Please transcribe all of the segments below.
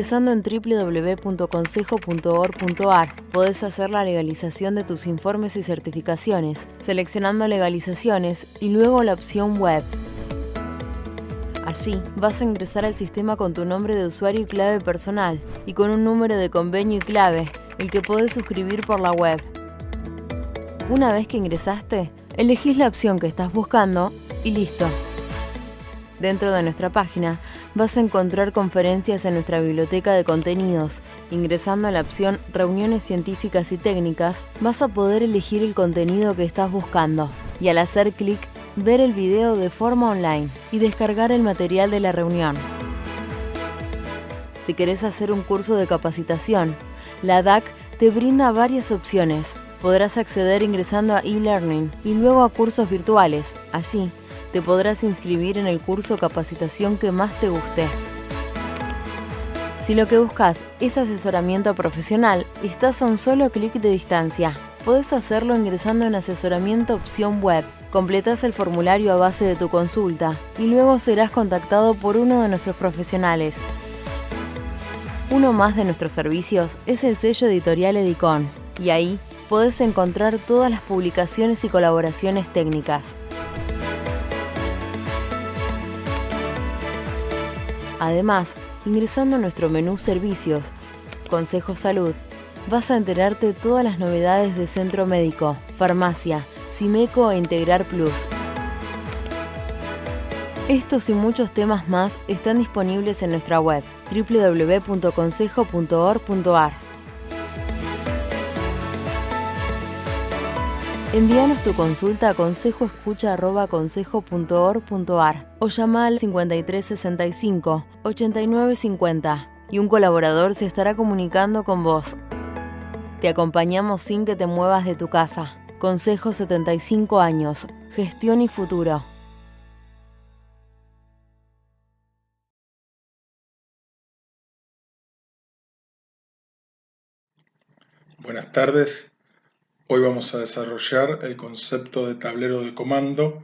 Ingresando en www.consejo.org.ar podés hacer la legalización de tus informes y certificaciones, seleccionando legalizaciones y luego la opción web. Allí vas a ingresar al sistema con tu nombre de usuario y clave personal y con un número de convenio y clave, el que podés suscribir por la web. Una vez que ingresaste, elegís la opción que estás buscando y listo. Dentro de nuestra página vas a encontrar conferencias en nuestra biblioteca de contenidos. Ingresando a la opción Reuniones científicas y técnicas, vas a poder elegir el contenido que estás buscando y al hacer clic, ver el video de forma online y descargar el material de la reunión. Si querés hacer un curso de capacitación, la DAC te brinda varias opciones. Podrás acceder ingresando a e-learning y luego a cursos virtuales. Allí te podrás inscribir en el curso o capacitación que más te guste. Si lo que buscas es asesoramiento profesional, estás a un solo clic de distancia. Podés hacerlo ingresando en asesoramiento opción web. Completás el formulario a base de tu consulta y luego serás contactado por uno de nuestros profesionales. Uno más de nuestros servicios es el sello editorial Edicon y ahí podés encontrar todas las publicaciones y colaboraciones técnicas. Además, ingresando a nuestro menú Servicios, Consejo Salud, vas a enterarte de todas las novedades de Centro Médico, Farmacia, Simeco e Integrar Plus. Estos y muchos temas más están disponibles en nuestra web www.consejo.org.ar. Envíanos tu consulta a consejoescucha@consejo.org.ar o llama al 5365 8950 y un colaborador se estará comunicando con vos. Te acompañamos sin que te muevas de tu casa. Consejo 75 años. Gestión y futuro. Buenas tardes. Hoy vamos a desarrollar el concepto de tablero de comando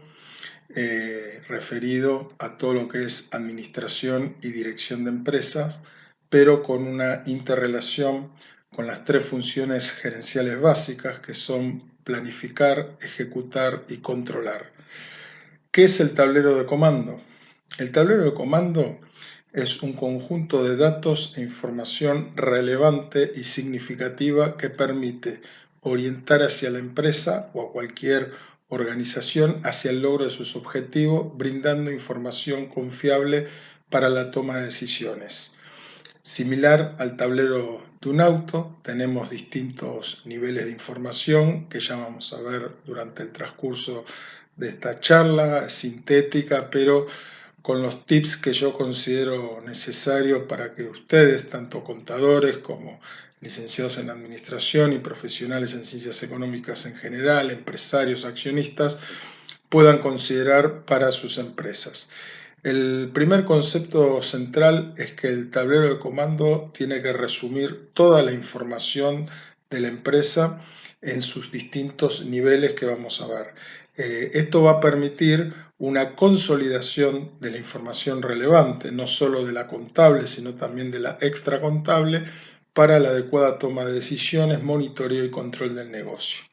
referido a todo lo que es administración y dirección de empresas, pero con una interrelación con las tres funciones gerenciales básicas que son planificar, ejecutar y controlar. ¿Qué es el tablero de comando? El tablero de comando es un conjunto de datos e información relevante y significativa que permite orientar hacia la empresa o a cualquier organización hacia el logro de sus objetivos, brindando información confiable para la toma de decisiones. Similar al tablero de un auto, tenemos distintos niveles de información que ya vamos a ver durante el transcurso de esta charla, sintética, pero con los tips que yo considero necesarios para que ustedes, tanto contadores como licenciados en administración y profesionales en ciencias económicas en general, empresarios, accionistas, puedan considerar para sus empresas. El primer concepto central es que el tablero de comando tiene que resumir toda la información de la empresa en sus distintos niveles que vamos a ver. Esto va a permitir una consolidación de la información relevante, no solo de la contable, sino también de la extracontable, para la adecuada toma de decisiones, monitoreo y control del negocio.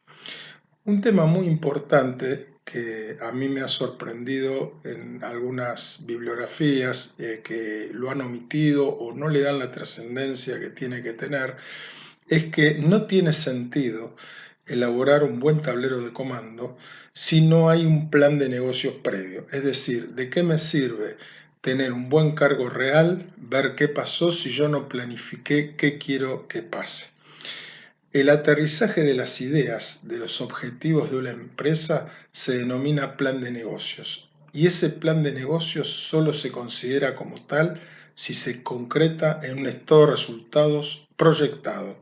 Un tema muy importante que a mí me ha sorprendido en algunas bibliografías que lo han omitido o no le dan la trascendencia que tiene que tener, es que no tiene sentido elaborar un buen tablero de comando si no hay un plan de negocios previo. Es decir, ¿de qué me sirve tener un buen cargo real, ver qué pasó si yo no planifiqué qué quiero que pase? El aterrizaje de las ideas, de los objetivos de una empresa, se denomina plan de negocios. Y ese plan de negocios solo se considera como tal si se concreta en un estado de resultados proyectado,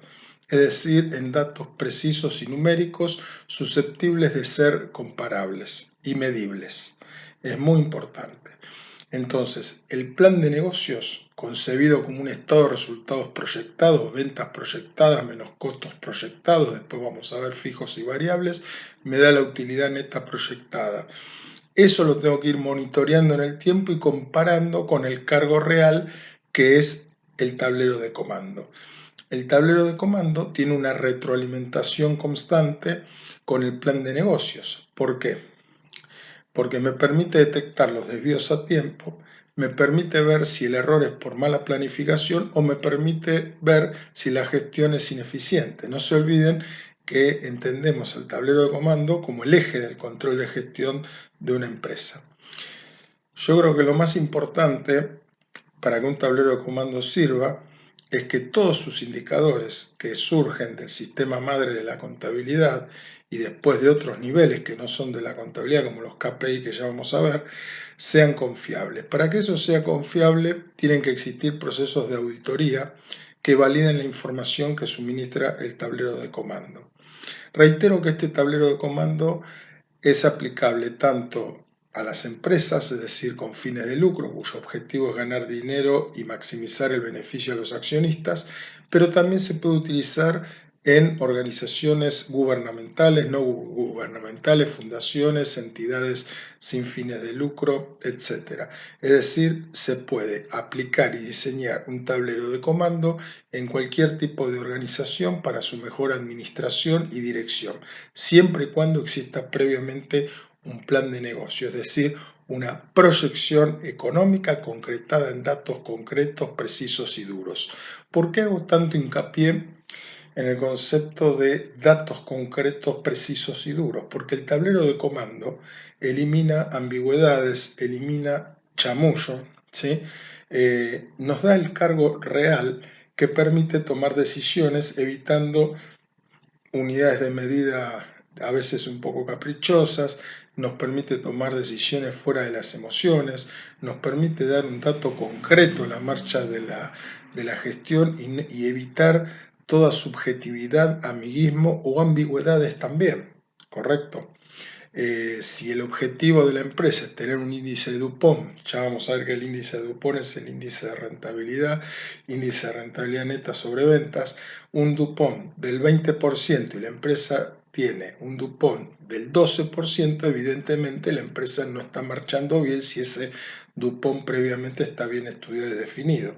es decir, en datos precisos y numéricos susceptibles de ser comparables y medibles. Es muy importante. Entonces, el plan de negocios, concebido como un estado de resultados proyectados, ventas proyectadas menos costos proyectados, después vamos a ver fijos y variables, me da la utilidad neta proyectada. Eso lo tengo que ir monitoreando en el tiempo y comparando con el cargo real, que es el tablero de comando. El tablero de comando tiene una retroalimentación constante con el plan de negocios. ¿Por qué? Porque me permite detectar los desvíos a tiempo, me permite ver si el error es por mala planificación o me permite ver si la gestión es ineficiente. No se olviden que entendemos el tablero de comando como el eje del control de gestión de una empresa. Yo creo que lo más importante para que un tablero de comando sirva es que todos sus indicadores que surgen del sistema madre de la contabilidad y después de otros niveles que no son de la contabilidad, como los KPI que ya vamos a ver, sean confiables. Para que eso sea confiable, tienen que existir procesos de auditoría que validen la información que suministra el tablero de comando. Reitero que este tablero de comando es aplicable tanto a las empresas, es decir, con fines de lucro, cuyo objetivo es ganar dinero y maximizar el beneficio a los accionistas, pero también se puede utilizar en organizaciones gubernamentales, no gubernamentales, fundaciones, entidades sin fines de lucro, etc. Es decir, se puede aplicar y diseñar un tablero de comando en cualquier tipo de organización para su mejor administración y dirección, siempre y cuando exista previamente un plan de negocio, es decir, una proyección económica concretada en datos concretos, precisos y duros. ¿Por qué hago tanto hincapié en el concepto de datos concretos, precisos y duros? Porque el tablero de comando elimina ambigüedades, elimina chamullo, ¿sí? Nos da el cargo real que permite tomar decisiones evitando unidades de medida a veces un poco caprichosas, nos permite tomar decisiones fuera de las emociones, nos permite dar un dato concreto en la marcha de la gestión y evitar toda subjetividad, amiguismo o ambigüedades también, ¿correcto? Si el objetivo de la empresa es tener un índice de Dupont, ya vamos a ver que el índice de Dupont es el índice de rentabilidad neta sobre ventas, un Dupont del 20% y la empresa tiene un Dupont del 12%, evidentemente la empresa no está marchando bien si ese Dupont previamente está bien estudiado y definido.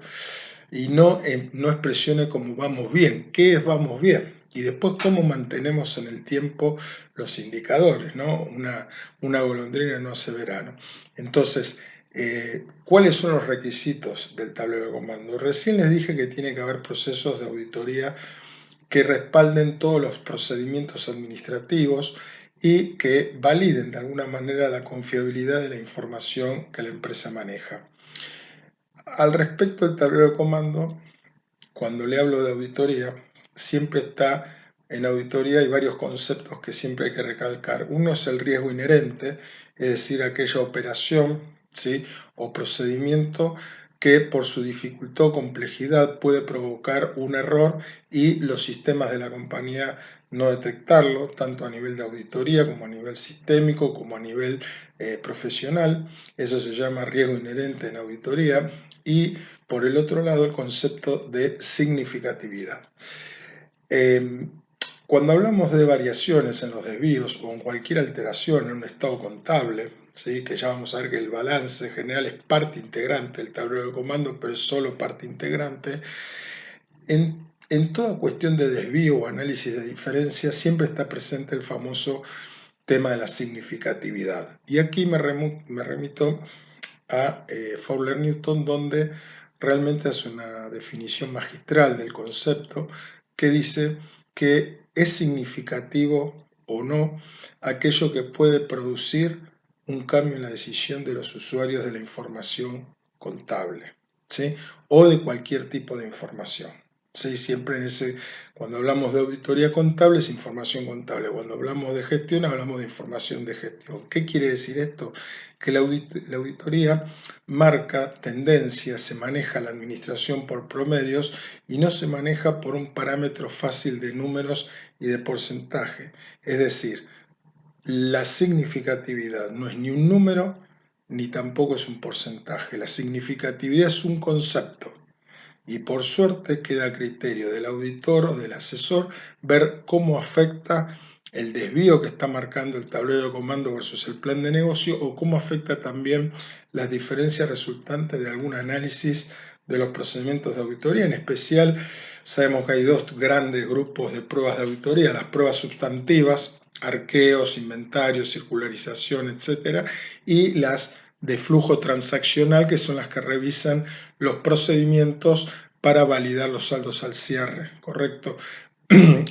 Y no expresione como vamos bien. ¿Qué es vamos bien? Y después cómo mantenemos en el tiempo los indicadores, ¿no? Una golondrina no hace verano. Entonces, ¿cuáles son los requisitos del tablero de comando? Recién les dije que tiene que haber procesos de auditoría que respalden todos los procedimientos administrativos y que validen de alguna manera la confiabilidad de la información que la empresa maneja. Al respecto del tablero de comando, cuando le hablo de auditoría, siempre está en auditoría hay varios conceptos que siempre hay que recalcar. Uno es el riesgo inherente, es decir, aquella operación, ¿sí?, o procedimiento que por su dificultad o complejidad puede provocar un error y los sistemas de la compañía no detectarlo, tanto a nivel de auditoría como a nivel sistémico, como a nivel profesional. Eso se llama riesgo inherente en auditoría. Y por el otro lado, el concepto de significatividad. Cuando hablamos de variaciones en los desvíos o en cualquier alteración en un estado contable, ¿sí?, que ya vamos a ver que el balance general es parte integrante del tablero de comando, pero es solo parte integrante, en toda cuestión de desvío o análisis de diferencia siempre está presente el famoso tema de la significatividad. Y aquí me remito a Fowler-Newton, donde realmente hace una definición magistral del concepto que dice que es significativo o no aquello que puede producir un cambio en la decisión de los usuarios de la información contable, ¿sí?, o de cualquier tipo de información. ¿Sí? Siempre cuando hablamos de auditoría contable es información contable, cuando hablamos de gestión hablamos de información de gestión. ¿Qué quiere decir esto? Que la auditoría marca tendencias, se maneja la administración por promedios y no se maneja por un parámetro fácil de números y de porcentaje. Es decir, la significatividad no es ni un número ni tampoco es un porcentaje. La significatividad es un concepto. Y por suerte queda a criterio del auditor o del asesor ver cómo afecta el desvío que está marcando el tablero de comando versus el plan de negocio o cómo afecta también las diferencias resultantes de algún análisis de los procedimientos de auditoría. En especial, sabemos que hay dos grandes grupos de pruebas de auditoría: las pruebas sustantivas, arqueos, inventarios, circularización, etcétera, y las de flujo transaccional, que son las que revisan los procedimientos para validar los saldos al cierre, ¿correcto?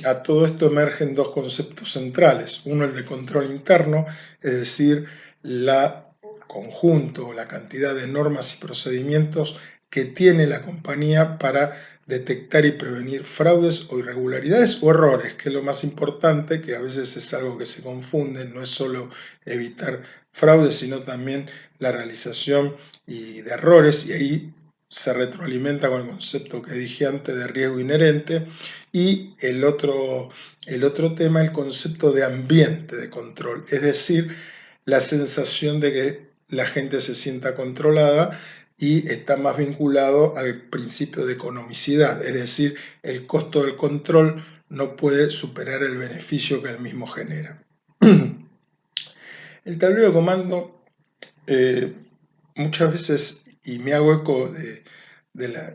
A todo esto emergen dos conceptos centrales: uno, el de control interno, es decir, la conjunto o la cantidad de normas y procedimientos que tiene la compañía para detectar y prevenir fraudes o irregularidades o errores, que es lo más importante, que a veces es algo que se confunde. No es solo evitar fraudes, sino también la realización de errores, y ahí se retroalimenta con el concepto que dije antes de riesgo inherente. Y el otro tema, el concepto de ambiente de control, es decir, la sensación de que la gente se sienta controlada, y está más vinculado al principio de economicidad, es decir, el costo del control no puede superar el beneficio que el mismo genera. El tablero de comando, muchas veces, y me hago eco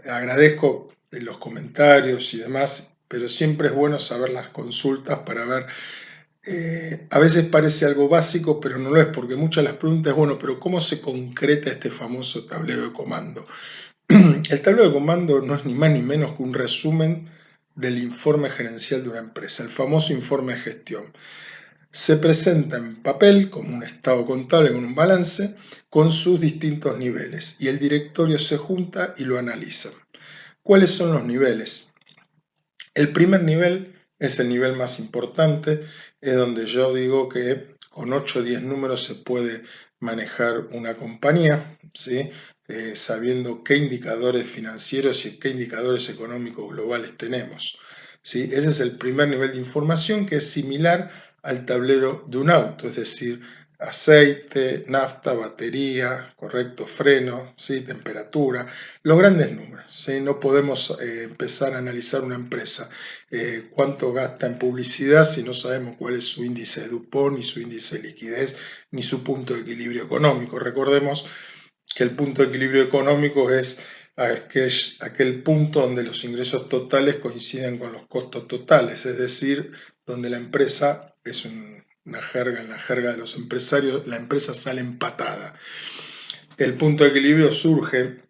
agradezco los comentarios y demás, pero siempre es bueno saber las consultas para ver. A veces parece algo básico, pero no lo es, porque muchas de las preguntas es, bueno, pero ¿cómo se concreta este famoso tablero de comando? El tablero de comando no es ni más ni menos que un resumen del informe gerencial de una empresa, el famoso informe de gestión. Se presenta en papel como un estado contable con un balance con sus distintos niveles, y el directorio se junta y lo analiza. ¿Cuáles son los niveles? El primer nivel es el nivel más importante, es donde yo digo que con 8 o 10 números se puede manejar una compañía, ¿sí? Sabiendo qué indicadores financieros y qué indicadores económicos globales tenemos, ¿sí? Ese es el primer nivel de información, que es similar al tablero de un auto, es decir, aceite, nafta, batería, correcto, freno, ¿sí? Temperatura, los grandes números, ¿sí? No podemos empezar a analizar una empresa, cuánto gasta en publicidad, si no sabemos cuál es su índice de DuPont, ni su índice de liquidez, ni su punto de equilibrio económico. Recordemos que el punto de equilibrio económico es aquel punto donde los ingresos totales coinciden con los costos totales, es decir, donde la empresa, es una jerga, en la jerga de los empresarios, la empresa sale empatada. El punto de equilibrio surge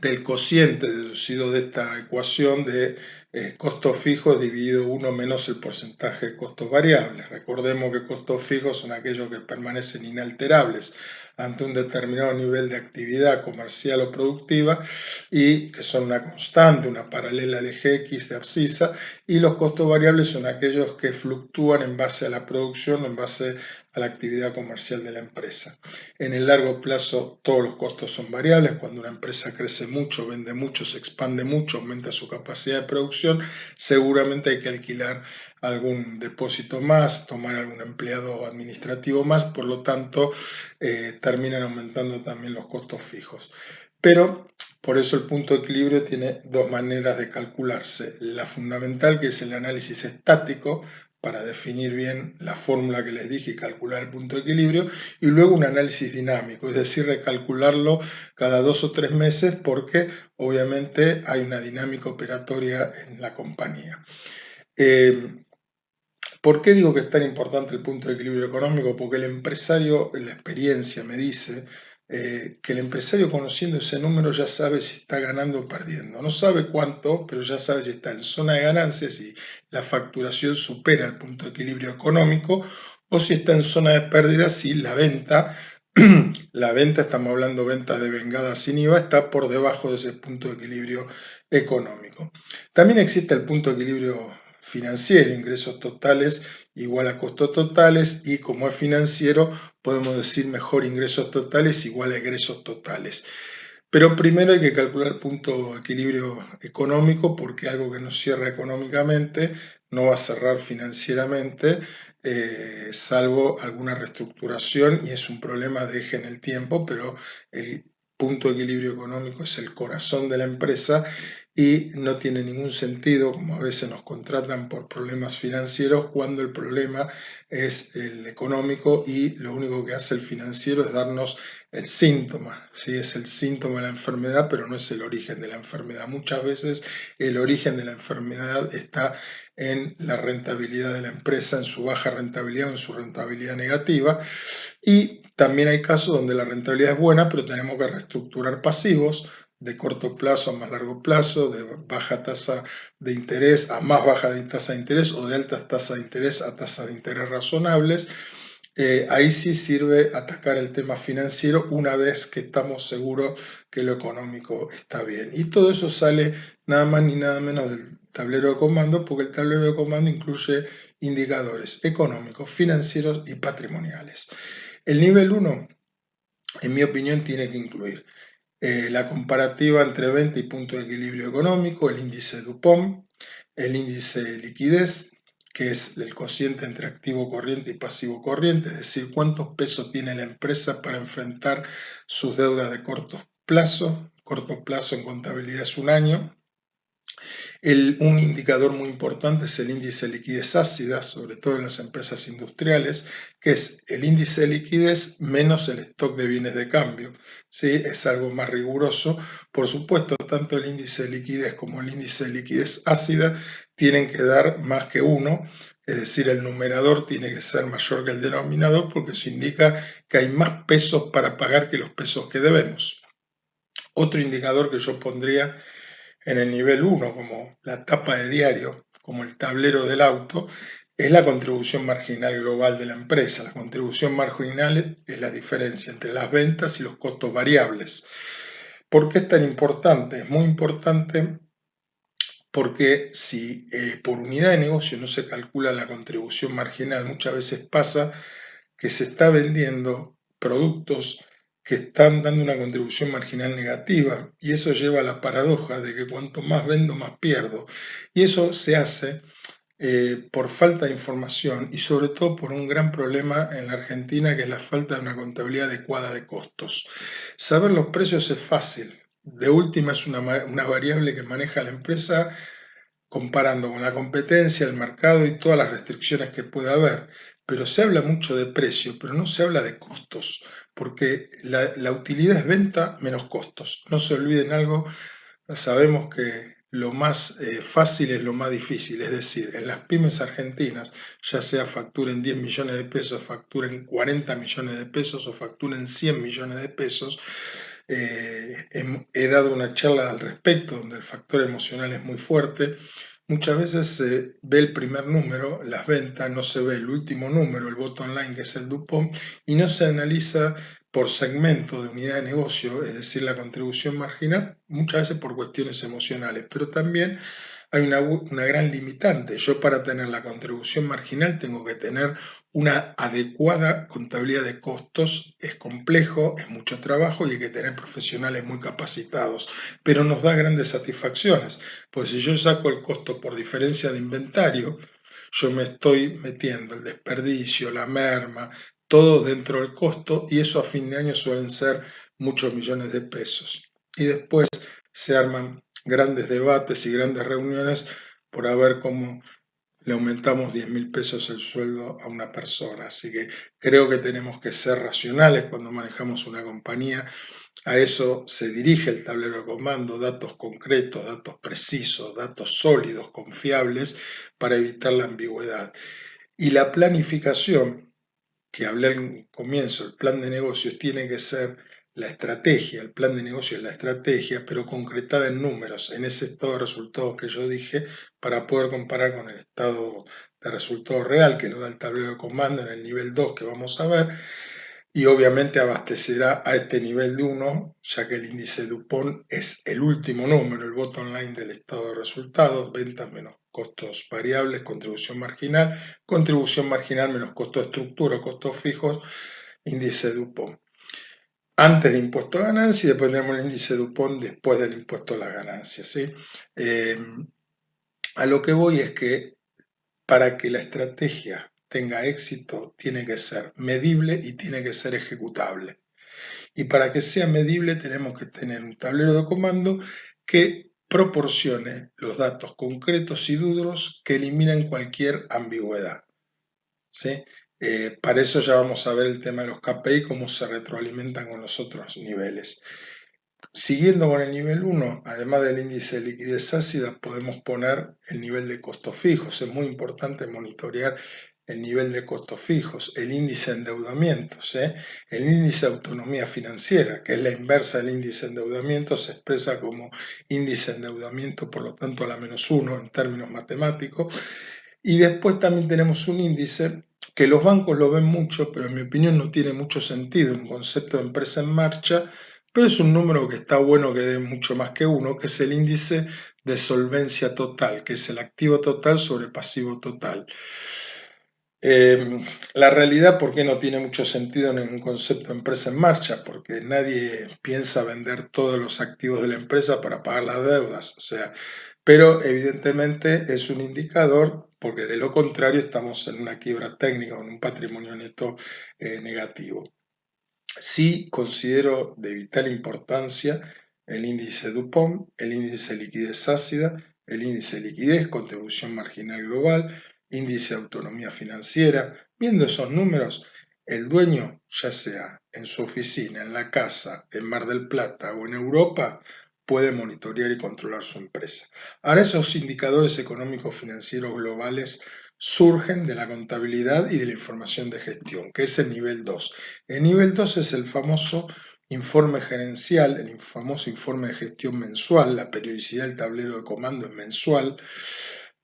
del cociente deducido de esta ecuación de costos fijos dividido 1 menos el porcentaje de costos variables. Recordemos que costos fijos son aquellos que permanecen inalterables ante un determinado nivel de actividad comercial o productiva, y que son una constante, una paralela al eje X de abscisa, y los costos variables son aquellos que fluctúan en base a la producción o en base a la actividad comercial de la empresa. En el largo plazo todos los costos son variables. Cuando una empresa crece mucho, vende mucho, se expande mucho, aumenta su capacidad de producción, seguramente hay que alquilar algún depósito más, tomar algún empleado administrativo más, por lo tanto terminan aumentando también los costos fijos. Pero por eso el punto de equilibrio tiene dos maneras de calcularse: la fundamental, que es el análisis estático, para definir bien la fórmula que les dije y calcular el punto de equilibrio, y luego un análisis dinámico, es decir, recalcularlo cada 2 o 3 meses, porque obviamente hay una dinámica operatoria en la compañía. ¿Por qué digo que es tan importante el punto de equilibrio económico? Porque el empresario, en la experiencia me dice que el empresario, conociendo ese número, ya sabe si está ganando o perdiendo. No sabe cuánto, pero ya sabe si está en zona de ganancias, si la facturación supera el punto de equilibrio económico, o si está en zona de pérdidas, si la venta, estamos hablando de ventas de vengada sin IVA, está por debajo de ese punto de equilibrio económico. También existe el punto de equilibrio financiero: ingresos totales igual a costos totales, y como es financiero podemos decir mejor ingresos totales igual a egresos totales. Pero primero hay que calcular el punto de equilibrio económico, porque algo que no cierra económicamente no va a cerrar financieramente, salvo alguna reestructuración, y es un problema de eje en el tiempo, pero el punto de equilibrio económico es el corazón de la empresa, y no tiene ningún sentido, como a veces nos contratan por problemas financieros, cuando el problema es el económico y lo único que hace el financiero es darnos el síntoma, ¿sí? Es el síntoma de la enfermedad, pero no es el origen de la enfermedad. Muchas veces el origen de la enfermedad está en la rentabilidad de la empresa, en su baja rentabilidad o en su rentabilidad negativa. Y también hay casos donde la rentabilidad es buena, pero tenemos que reestructurar pasivos de corto plazo a más largo plazo, de baja tasa de interés a más baja tasa de interés o de altas tasas de interés a tasas de interés razonables. Ahí sí sirve atacar el tema financiero una vez que estamos seguros que lo económico está bien. Y todo eso sale nada más ni nada menos del tablero de comando, porque el tablero de comando incluye indicadores económicos, financieros y patrimoniales. El nivel 1, en mi opinión, tiene que incluir la comparativa entre venta y punto de equilibrio económico, el índice DuPont, el índice de liquidez, que es el cociente entre activo corriente y pasivo corriente, es decir, cuántos pesos tiene la empresa para enfrentar sus deudas de corto plazo en contabilidad es un año. Un indicador muy importante es el índice de liquidez ácida, sobre todo en las empresas industriales, que es el índice de liquidez menos el stock de bienes de cambio. ¿Sí? Es algo más riguroso. Por supuesto, tanto el índice de liquidez como el índice de liquidez ácida tienen que dar más que 1, es decir, el numerador tiene que ser mayor que el denominador, porque eso indica que hay más pesos para pagar que los pesos que debemos. Otro indicador que yo pondría en el nivel 1, como la tapa de diario, como el tablero del auto, es la contribución marginal global de la empresa. La contribución marginal es la diferencia entre las ventas y los costos variables. ¿Por qué es tan importante? Es muy importante porque si por unidad de negocio no se calcula la contribución marginal, muchas veces pasa que se está vendiendo productos que están dando una contribución marginal negativa, y eso lleva a la paradoja de que cuanto más vendo, más pierdo. Y eso se hace por falta de información y sobre todo por un gran problema en la Argentina, que es la falta de una contabilidad adecuada de costos. Saber los precios es fácil. De última es una variable que maneja la empresa comparando con la competencia, el mercado y todas las restricciones que pueda haber. Pero se habla mucho de precio, pero no se habla de costos, porque la utilidad es venta menos costos. No se olviden algo, sabemos que lo más fácil es lo más difícil, es decir, en las pymes argentinas, ya sea facturen 10 millones de pesos, facturen 40 millones de pesos o facturen 100 millones de pesos, he dado una charla al respecto donde el factor emocional es muy fuerte. Muchas veces se ve el primer número, las ventas, no se ve el último número, el bottom line, que es el DuPont, y no se analiza por segmento de unidad de negocio, es decir, la contribución marginal, muchas veces por cuestiones emocionales, pero también hay una gran limitante. Yo, para tener la contribución marginal, tengo que tener una adecuada contabilidad de costos. Es complejo, es mucho trabajo y hay que tener profesionales muy capacitados, pero nos da grandes satisfacciones, pues si yo saco el costo por diferencia de inventario, yo me estoy metiendo el desperdicio, la merma, todo dentro del costo, y eso a fin de año suelen ser muchos millones de pesos. Y después se arman grandes debates y grandes reuniones por ver cómo le aumentamos 10.000 pesos el sueldo a una persona. Así que creo que tenemos que ser racionales cuando manejamos una compañía. A eso se dirige el tablero de comando: datos concretos, datos precisos, datos sólidos, confiables, para evitar la ambigüedad. Y la planificación, que hablé al comienzo, el plan de negocios tiene que ser la estrategia. El plan de negocio es la estrategia, pero concretada en números, en ese estado de resultados que yo dije, para poder comparar con el estado de resultado real que lo da el tablero de comando en el nivel 2 que vamos a ver, y obviamente abastecerá a este nivel de 1, ya que el índice DuPont es el último número, el bottom line del estado de resultados: ventas menos costos variables, contribución marginal menos costo de estructura o costos fijos, índice DuPont. Antes de impuesto a ganancia, y después tenemos el índice DuPont después del impuesto a las ganancias, ¿sí? A lo que voy es que para que la estrategia tenga éxito, tiene que ser medible y tiene que ser ejecutable. Y para que sea medible, tenemos que tener un tablero de comando que proporcione los datos concretos y duros que eliminen cualquier ambigüedad, ¿sí? Para eso ya vamos a ver el tema de los KPI, cómo se retroalimentan con los otros niveles. Siguiendo con el nivel 1, además del índice de liquidez ácida, podemos poner el nivel de costos fijos. Es muy importante monitorear el nivel de costos fijos, el índice de endeudamientos, el índice de autonomía financiera, que es la inversa del índice de endeudamiento, se expresa como índice de endeudamiento, por lo tanto a la -1 en términos matemáticos. Y después también tenemos un índice que los bancos lo ven mucho, pero en mi opinión no tiene mucho sentido, un concepto de empresa en marcha, pero es un número que está bueno que dé mucho más que uno, que es el índice de solvencia total, que es el activo total sobre pasivo total. La realidad, ¿por qué no tiene mucho sentido en un concepto de empresa en marcha? Porque nadie piensa vender todos los activos de la empresa para pagar las deudas, o sea, pero evidentemente es un indicador porque de lo contrario estamos en una quiebra técnica, en un patrimonio neto negativo. Sí considero de vital importancia el índice DuPont, el índice de liquidez ácida, el índice de liquidez, contribución marginal global, índice de autonomía financiera. Viendo esos números, el dueño, ya sea en su oficina, en la casa, en Mar del Plata o en Europa, puede monitorear y controlar su empresa. Ahora, esos indicadores económicos financieros globales surgen de la contabilidad y de la información de gestión, que es el nivel 2. El nivel 2 es el famoso informe gerencial, el famoso informe de gestión mensual, la periodicidad del tablero de comando es mensual,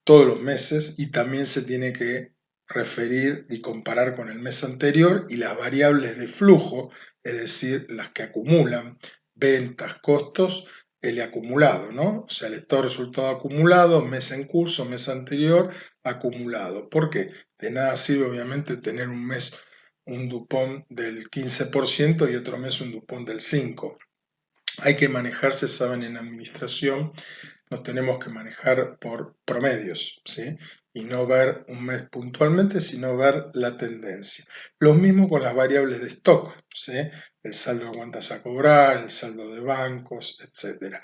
todos los meses, y también se tiene que referir y comparar con el mes anterior y las variables de flujo, es decir, las que acumulan ventas, costos, el acumulado, ¿no? O sea, el estado de resultado acumulado, mes en curso, mes anterior, acumulado. ¿Por qué? De nada sirve obviamente tener un mes un Dupont del 15% y otro mes un Dupont del 5%. Hay que manejarse, saben, en administración nos tenemos que manejar por promedios, ¿sí? Y no ver un mes puntualmente, sino ver la tendencia. Lo mismo con las variables de stock, ¿sí? El saldo de cuentas a cobrar, el saldo de bancos, etc.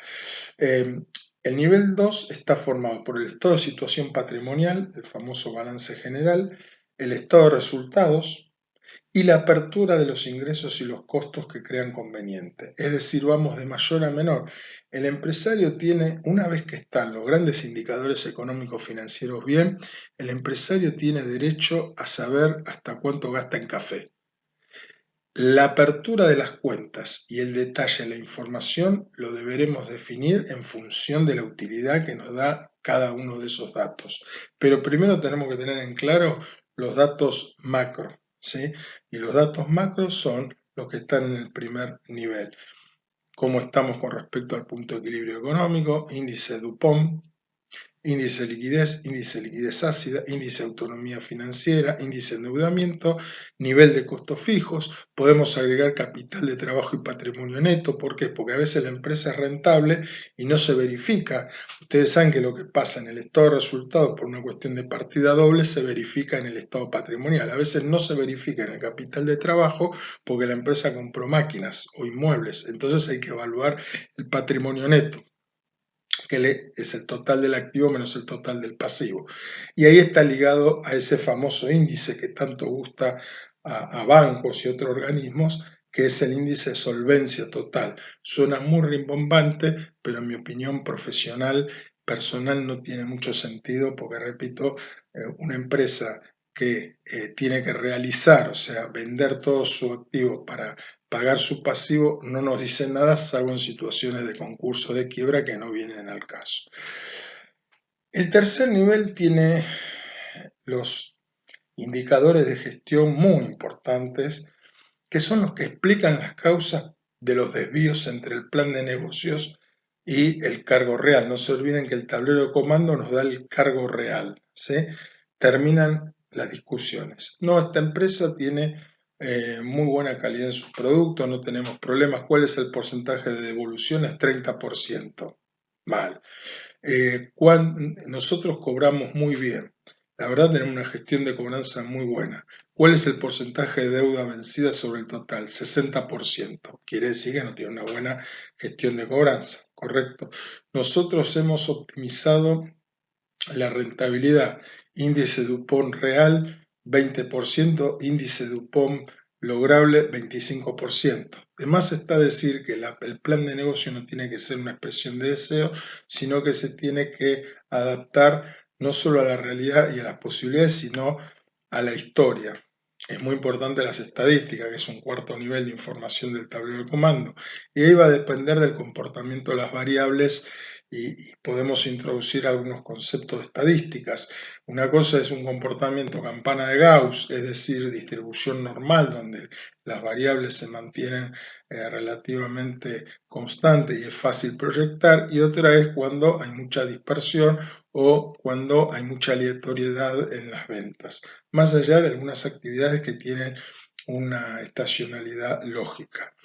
El nivel 2 está formado por el estado de situación patrimonial, el famoso balance general, el estado de resultados y la apertura de los ingresos y los costos que crean conveniente. Es decir, vamos de mayor a menor. El empresario tiene, una vez que están los grandes indicadores económicos financieros bien, el empresario tiene derecho a saber hasta cuánto gasta en café. La apertura de las cuentas y el detalle de la información lo deberemos definir en función de la utilidad que nos da cada uno de esos datos. Pero primero tenemos que tener en claro los datos macro, ¿sí? Y los datos macro son los que están en el primer nivel. Cómo estamos con respecto al punto de equilibrio económico, índice DuPont, índice de liquidez ácida, índice de autonomía financiera, índice de endeudamiento, nivel de costos fijos, podemos agregar capital de trabajo y patrimonio neto. ¿Por qué? Porque a veces la empresa es rentable y no se verifica. Ustedes saben que lo que pasa en el estado de resultados por una cuestión de partida doble se verifica en el estado patrimonial. A veces no se verifica en el capital de trabajo porque la empresa compró máquinas o inmuebles. Entonces hay que evaluar el patrimonio neto, que es el total del activo menos el total del pasivo. Y ahí está ligado a ese famoso índice que tanto gusta a bancos y otros organismos, que es el índice de solvencia total. Suena muy rimbombante, pero en mi opinión profesional, personal, no tiene mucho sentido porque, repito, una empresa que tiene que realizar, o sea, vender todo su activo para pagar su pasivo, no nos dice nada, salvo en situaciones de concurso de quiebra que no vienen al caso. El tercer nivel tiene los indicadores de gestión muy importantes, que son los que explican las causas de los desvíos entre el plan de negocios y el cargo real. No se olviden que el tablero de comando nos da el cargo real, ¿sí? Terminan las discusiones. No, esta empresa tiene muy buena calidad en sus productos, no tenemos problemas. ¿Cuál es el porcentaje de devoluciones? 30%. Mal. Nosotros cobramos muy bien. La verdad tenemos una gestión de cobranza muy buena. ¿Cuál es el porcentaje de deuda vencida sobre el total? 60%. Quiere decir que no tiene una buena gestión de cobranza, ¿correcto? Nosotros hemos optimizado la rentabilidad, índice Dupont real 20%, índice Dupont lograble 25%. Además está decir que el plan de negocio no tiene que ser una expresión de deseo, sino que se tiene que adaptar no solo a la realidad y a las posibilidades, sino a la historia. Es muy importante las estadísticas, que es un cuarto nivel de información del tablero de comando, y ahí va a depender del comportamiento de las variables y podemos introducir algunos conceptos de estadísticas. Una cosa es un comportamiento campana de Gauss, es decir, distribución normal, donde las variables se mantienen relativamente constantes y es fácil proyectar, y otra es cuando hay mucha dispersión o cuando hay mucha aleatoriedad en las ventas, más allá de algunas actividades que tienen una estacionalidad lógica.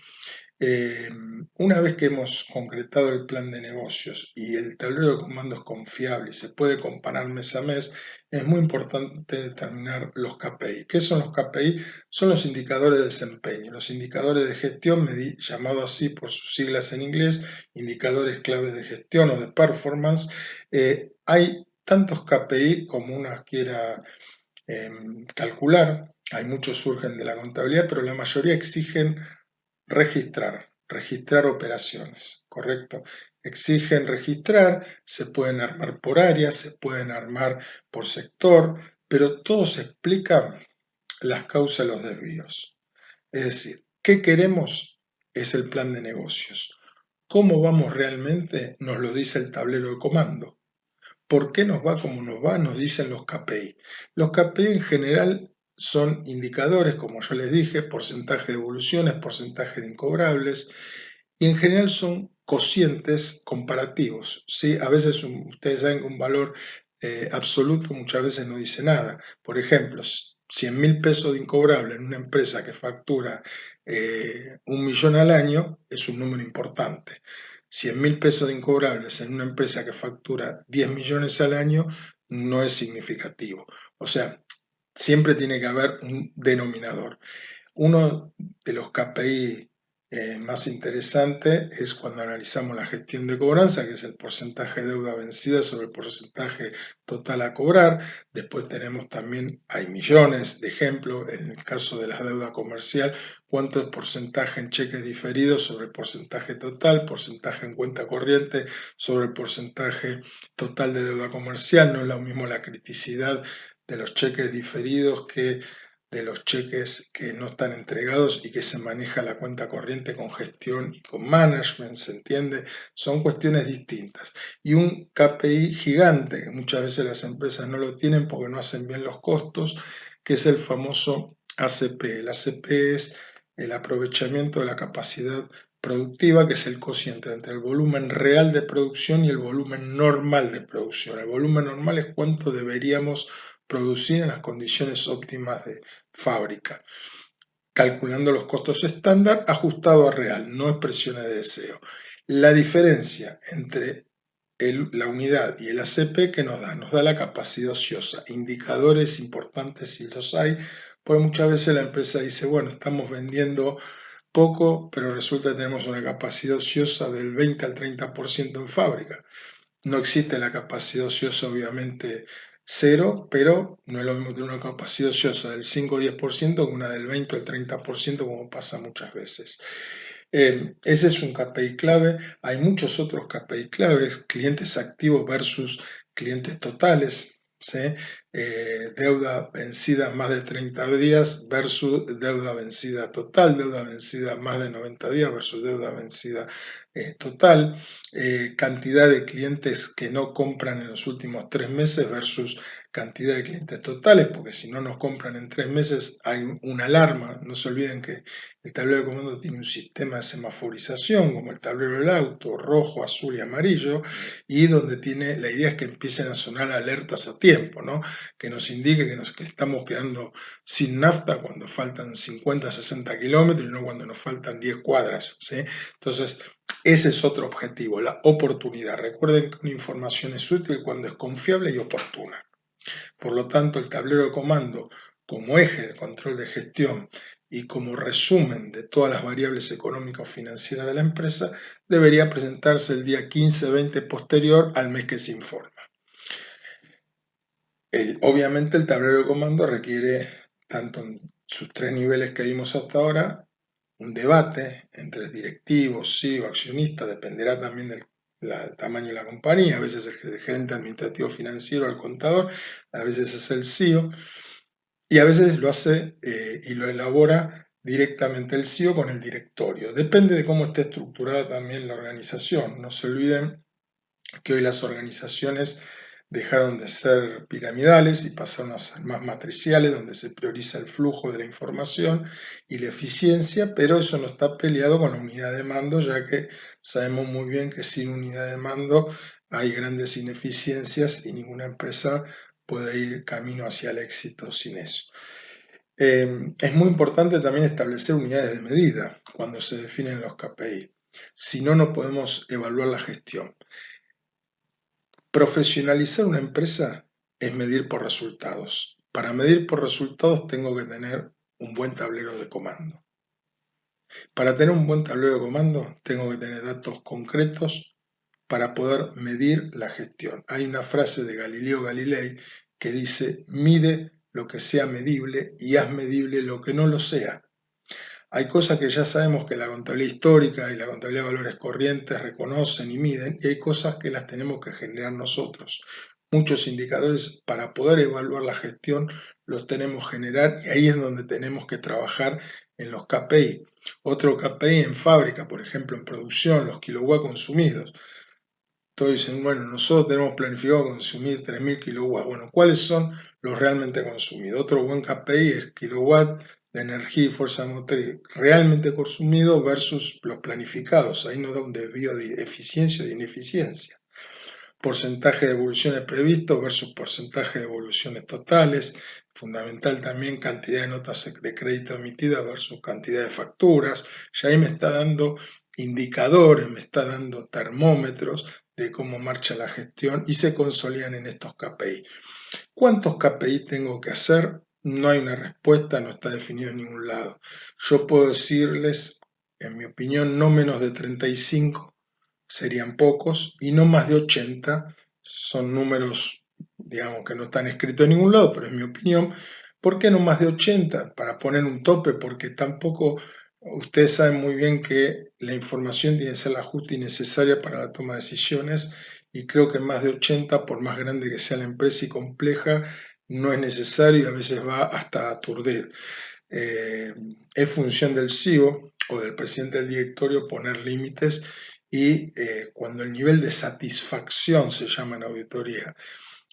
Una vez que hemos concretado el plan de negocios y el tablero de comandos es confiable y se puede comparar mes a mes, es muy importante determinar los KPI. ¿Qué son los KPI? Son los indicadores de desempeño, los indicadores de gestión, llamado así por sus siglas en inglés, indicadores claves de gestión o de performance. Hay tantos KPI como uno quiera calcular, hay muchos surgen de la contabilidad, pero la mayoría exigen registrar operaciones, ¿correcto? Exigen registrar, se pueden armar por área, se pueden armar por sector, pero todos explican las causas de los desvíos. Es decir, ¿qué queremos? Es el plan de negocios. ¿Cómo vamos realmente? Nos lo dice el tablero de comando. ¿Por qué nos va como nos va? Nos dicen los KPI. Los KPI en general son indicadores, como yo les dije, porcentaje de evoluciones, porcentaje de incobrables, y en general son cocientes comparativos, ¿sí? A veces ustedes saben que un valor absoluto muchas veces no dice nada. Por ejemplo, 100.000 pesos de incobrable en una empresa que factura 1 millón al año es un número importante. 100.000 pesos de incobrables en una empresa que factura 10 millones al año no es significativo. O sea, siempre tiene que haber un denominador. Uno de los KPI más interesante es cuando analizamos la gestión de cobranza, que es el porcentaje de deuda vencida sobre el porcentaje total a cobrar. Después tenemos también, hay millones de ejemplos, en el caso de la deuda comercial, cuánto es porcentaje en cheques diferidos sobre el porcentaje total, porcentaje en cuenta corriente sobre el porcentaje total de deuda comercial. No es lo mismo la criticidad de los cheques diferidos que de los cheques que no están entregados y que se maneja la cuenta corriente con gestión y con management, ¿se entiende? Son cuestiones distintas. Y un KPI gigante, que muchas veces las empresas no lo tienen porque no hacen bien los costos, que es el famoso ACP. El ACP es el aprovechamiento de la capacidad productiva, que es el cociente entre el volumen real de producción y el volumen normal de producción. El volumen normal es cuánto deberíamos producir en las condiciones óptimas de fábrica, calculando los costos estándar ajustado a real, no expresiones de deseo. La diferencia entre la unidad y el ACP que nos da la capacidad ociosa, indicadores importantes si los hay, porque muchas veces la empresa dice, bueno, estamos vendiendo poco, pero resulta que tenemos una capacidad ociosa del 20 al 30% en fábrica. No existe la capacidad ociosa, obviamente, cero, pero no es lo mismo tener una capacidad ociosa del 5 o 10% que una del 20 o el 30%, como pasa muchas veces. Ese es un KPI clave. Hay muchos otros KPI claves, clientes activos versus clientes totales, ¿sí? Deuda vencida más de 30 días versus deuda vencida total, deuda vencida más de 90 días versus deuda vencida total, cantidad de clientes que no compran en los últimos 3 meses versus cantidad de clientes totales, porque si no nos compran en 3 meses hay una alarma. No se olviden que el tablero de comando tiene un sistema de semaforización, como el tablero del auto, rojo, azul y amarillo, y donde la idea es que empiecen a sonar alertas a tiempo, ¿no? Que nos indique que estamos quedando sin nafta cuando faltan 50, 60 kilómetros y no cuando nos faltan 10 cuadras, ¿sí? Entonces, ese es otro objetivo, la oportunidad. Recuerden que una información es útil cuando es confiable y oportuna. Por lo tanto, el tablero de comando como eje de control de gestión y como resumen de todas las variables económico-financieras de la empresa, debería presentarse el día 15-20 posterior al mes que se informa. Obviamente el tablero de comando requiere, tanto en sus 3 niveles que vimos hasta ahora, un debate entre directivos, CEO, accionistas, dependerá también del tamaño de la compañía, a veces el gerente administrativo financiero, el contador, a veces es el CEO, y a veces lo hace y lo elabora directamente el CEO con el directorio. Depende de cómo esté estructurada también la organización. No se olviden que hoy las organizaciones dejaron de ser piramidales y pasaron a ser más matriciales, donde se prioriza el flujo de la información y la eficiencia, pero eso no está peleado con la unidad de mando, ya que sabemos muy bien que sin unidad de mando hay grandes ineficiencias y ninguna empresa puede ir camino hacia el éxito sin eso. Es muy importante también establecer unidades de medida cuando se definen los KPI. Si no, no podemos evaluar la gestión. Profesionalizar una empresa es medir por resultados. Para medir por resultados tengo que tener un buen tablero de comando. Para tener un buen tablero de comando tengo que tener datos concretos para poder medir la gestión. Hay una frase de Galileo Galilei que dice: mide lo que sea medible y haz medible lo que no lo sea. Hay cosas que ya sabemos que la contabilidad histórica y la contabilidad de valores corrientes reconocen y miden, y hay cosas que las tenemos que generar nosotros. Muchos indicadores para poder evaluar la gestión los tenemos que generar, y ahí es donde tenemos que trabajar en los KPI. Otro KPI en fábrica, por ejemplo en producción, los kilowatts consumidos. Todos dicen, bueno, nosotros tenemos planificado consumir 3.000 kilowatts. Bueno, ¿cuáles son los realmente consumidos? Otro buen KPI es kilowatt de energía y fuerza motriz realmente consumido versus los planificados. Ahí nos da un desvío de eficiencia o de ineficiencia. Porcentaje de evoluciones previsto versus porcentaje de evoluciones totales. Fundamental también cantidad de notas de crédito emitidas versus cantidad de facturas. Ya ahí me está dando indicadores, me está dando termómetros de cómo marcha la gestión y se consolidan en estos KPI. ¿Cuántos KPI tengo que hacer? No hay una respuesta, no está definido en ningún lado. Yo puedo decirles, en mi opinión, no menos de 35 serían pocos, y no más de 80, son números, digamos, que no están escritos en ningún lado, pero es mi opinión. ¿Por qué no más de 80? Para poner un tope, porque tampoco, ustedes saben muy bien que la información tiene que ser la justa y necesaria para la toma de decisiones, y creo que más de 80, por más grande que sea la empresa y compleja, no es necesario y a veces va hasta aturdir. Es función del CEO o del presidente del directorio poner límites, y cuando el nivel de satisfacción, se llama en auditoría,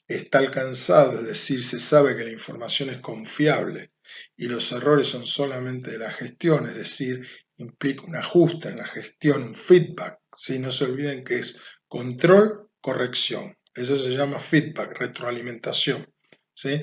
está alcanzado, es decir, se sabe que la información es confiable y los errores son solamente de la gestión, es decir, implica un ajuste en la gestión, un feedback. ¿Sí? No se olviden que es control, corrección. Eso se llama feedback, retroalimentación. ¿Sí?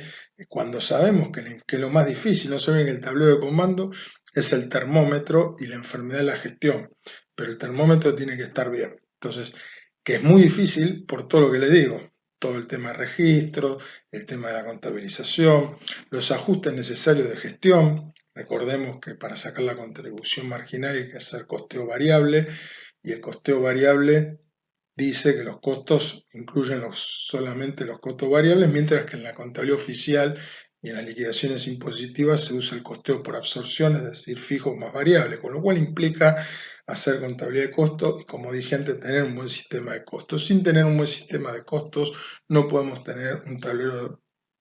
Cuando sabemos que lo más difícil, no se olviden que el tablero de comando es el termómetro y la enfermedad de la gestión, pero el termómetro tiene que estar bien. Entonces, que es muy difícil por todo lo que le digo, todo el tema de registro, el tema de la contabilización, los ajustes necesarios de gestión. Recordemos que para sacar la contribución marginal hay que hacer costeo variable, y el costeo variable dice que los costos incluyen solamente los costos variables, mientras que en la contabilidad oficial y en las liquidaciones impositivas se usa el costeo por absorción, es decir, fijo más variable, con lo cual implica hacer contabilidad de costos y, como dije antes, tener un buen sistema de costos. Sin tener un buen sistema de costos no podemos tener un tablero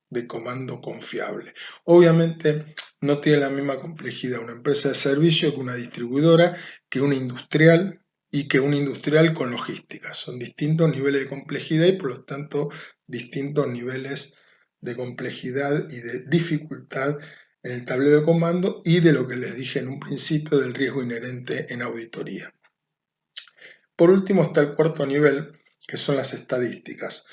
de comando confiable. Obviamente no tiene la misma complejidad una empresa de servicio que una distribuidora, que una industrial y que un industrial con logística. Son distintos niveles de complejidad y, por lo tanto, distintos niveles de complejidad y de dificultad en el tablero de comando, y de lo que les dije en un principio del riesgo inherente en auditoría. Por último está el cuarto nivel, que son las estadísticas,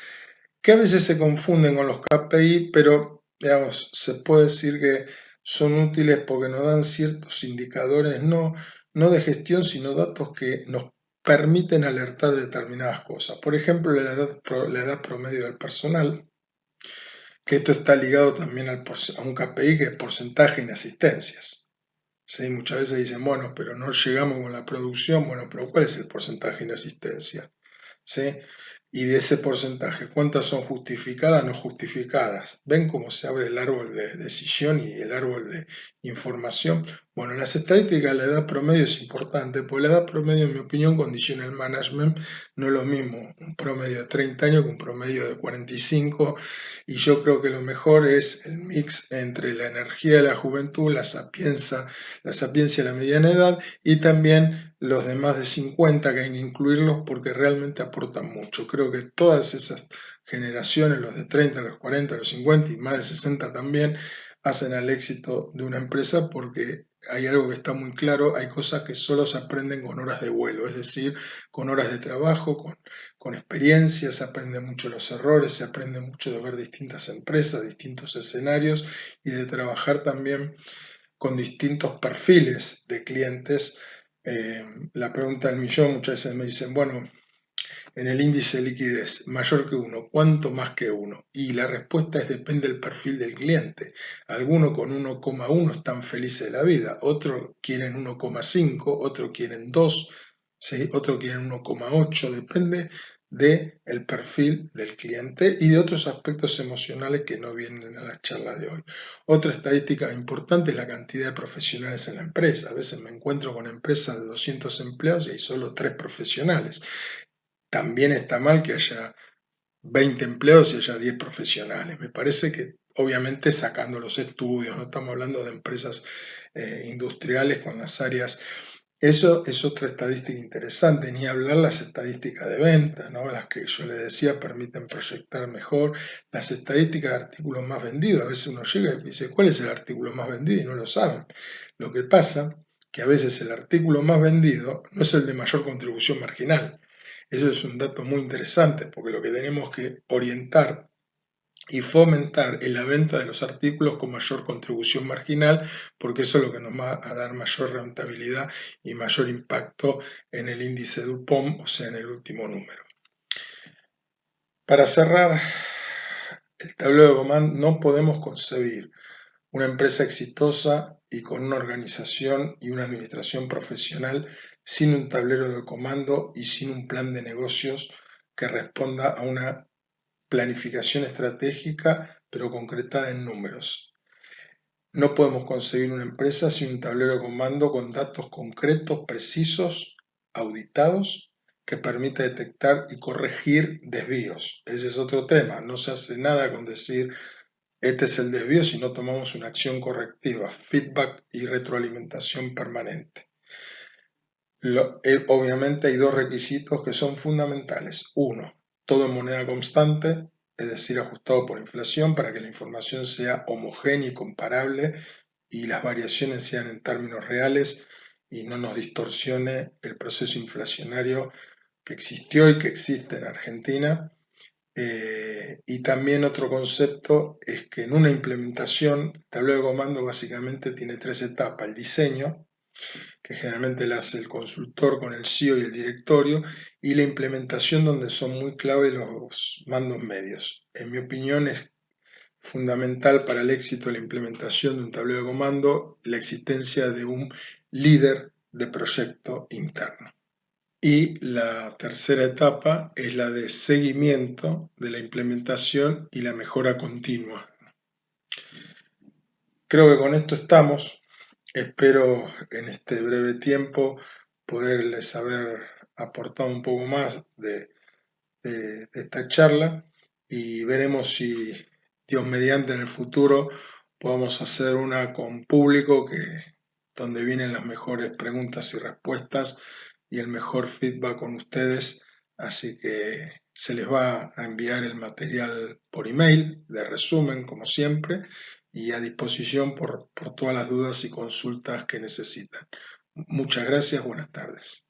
que a veces se confunden con los KPI, pero digamos, se puede decir que son útiles porque nos dan ciertos indicadores, no de gestión, sino datos que nos permiten alertar de determinadas cosas. Por ejemplo, la edad promedio del personal, que esto está ligado también a un KPI que es porcentaje en asistencias. ¿Sí? Muchas veces dicen, bueno, pero no llegamos con la producción, bueno, pero ¿cuál es el porcentaje en asistencia? ¿Sí? Y de ese porcentaje, ¿cuántas son justificadas, no justificadas? ¿Ven cómo se abre el árbol de decisión y el árbol de información? Bueno, en las estadísticas la edad promedio es importante, porque la edad promedio, en mi opinión, condiciona el management. No es lo mismo un promedio de 30 años que un promedio de 45, y yo creo que lo mejor es el mix entre la energía de la juventud, la sapiencia de la mediana edad, y también los de más de 50, que hay que incluirlos porque realmente aportan mucho. Creo que todas esas generaciones, los de 30, los 40, los 50 y más de 60 también, hacen al éxito de una empresa porque hay algo que está muy claro, hay cosas que solo se aprenden con horas de vuelo, es decir, con horas de trabajo, con experiencia, se aprenden mucho los errores, se aprende mucho de ver distintas empresas, distintos escenarios y de trabajar también con distintos perfiles de clientes. La pregunta del millón, muchas veces me dicen, bueno, en el índice de liquidez, mayor que uno, ¿cuánto más que uno? Y la respuesta es depende del perfil del cliente. Algunos con 1,1 están felices de la vida, otros quieren 1,5, otros quieren 2, ¿sí? Otros quieren 1,8, depende del perfil del cliente y de otros aspectos emocionales que no vienen a la charla de hoy. Otra estadística importante es la cantidad de profesionales en la empresa. A veces me encuentro con empresas de 200 empleados y hay solo 3 profesionales. También está mal que haya 20 empleados y haya 10 profesionales. Me parece que, obviamente, sacando los estudios, no estamos hablando de empresas industriales con las áreas. Eso es otra estadística interesante, ni hablar las estadísticas de venta, ¿no? Las que yo le decía permiten proyectar mejor, las estadísticas de artículos más vendidos. A veces uno llega y dice, ¿cuál es el artículo más vendido? Y no lo saben. Lo que pasa que a veces el artículo más vendido no es el de mayor contribución marginal. Eso es un dato muy interesante, porque lo que tenemos que orientar y fomentar en la venta de los artículos con mayor contribución marginal, porque eso es lo que nos va a dar mayor rentabilidad y mayor impacto en el índice DuPont, o sea, en el último número. Para cerrar el tablero de comando, no podemos concebir una empresa exitosa y con una organización y una administración profesional sin un tablero de comando y sin un plan de negocios que responda a una planificación estratégica, pero concretada en números. No podemos conseguir una empresa sin un tablero de comando con datos concretos, precisos, auditados, que permita detectar y corregir desvíos. Ese es otro tema. No se hace nada con decir este es el desvío si no tomamos una acción correctiva, feedback y retroalimentación permanente. Obviamente hay 2 requisitos que son fundamentales. Uno, todo en moneda constante, es decir, ajustado por inflación para que la información sea homogénea y comparable y las variaciones sean en términos reales y no nos distorsione el proceso inflacionario que existió y que existe en Argentina. Y también otro concepto es que en una implementación, el tablero de comando básicamente tiene 3 etapas: el diseño, que generalmente la hace el consultor con el CEO y el directorio, y la implementación, donde son muy clave los mandos medios. En mi opinión es fundamental para el éxito de la implementación de un tablero de comando la existencia de un líder de proyecto interno. Y la tercera etapa es la de seguimiento de la implementación y la mejora continua. Creo que con esto estamos. Espero en este breve tiempo poderles haber aportado un poco más de esta charla y veremos si Dios mediante en el futuro podamos hacer una con público donde vienen las mejores preguntas y respuestas y el mejor feedback con ustedes. Así que se les va a enviar el material por email de resumen, como siempre, y a disposición por todas las dudas y consultas que necesitan. Muchas gracias, buenas tardes.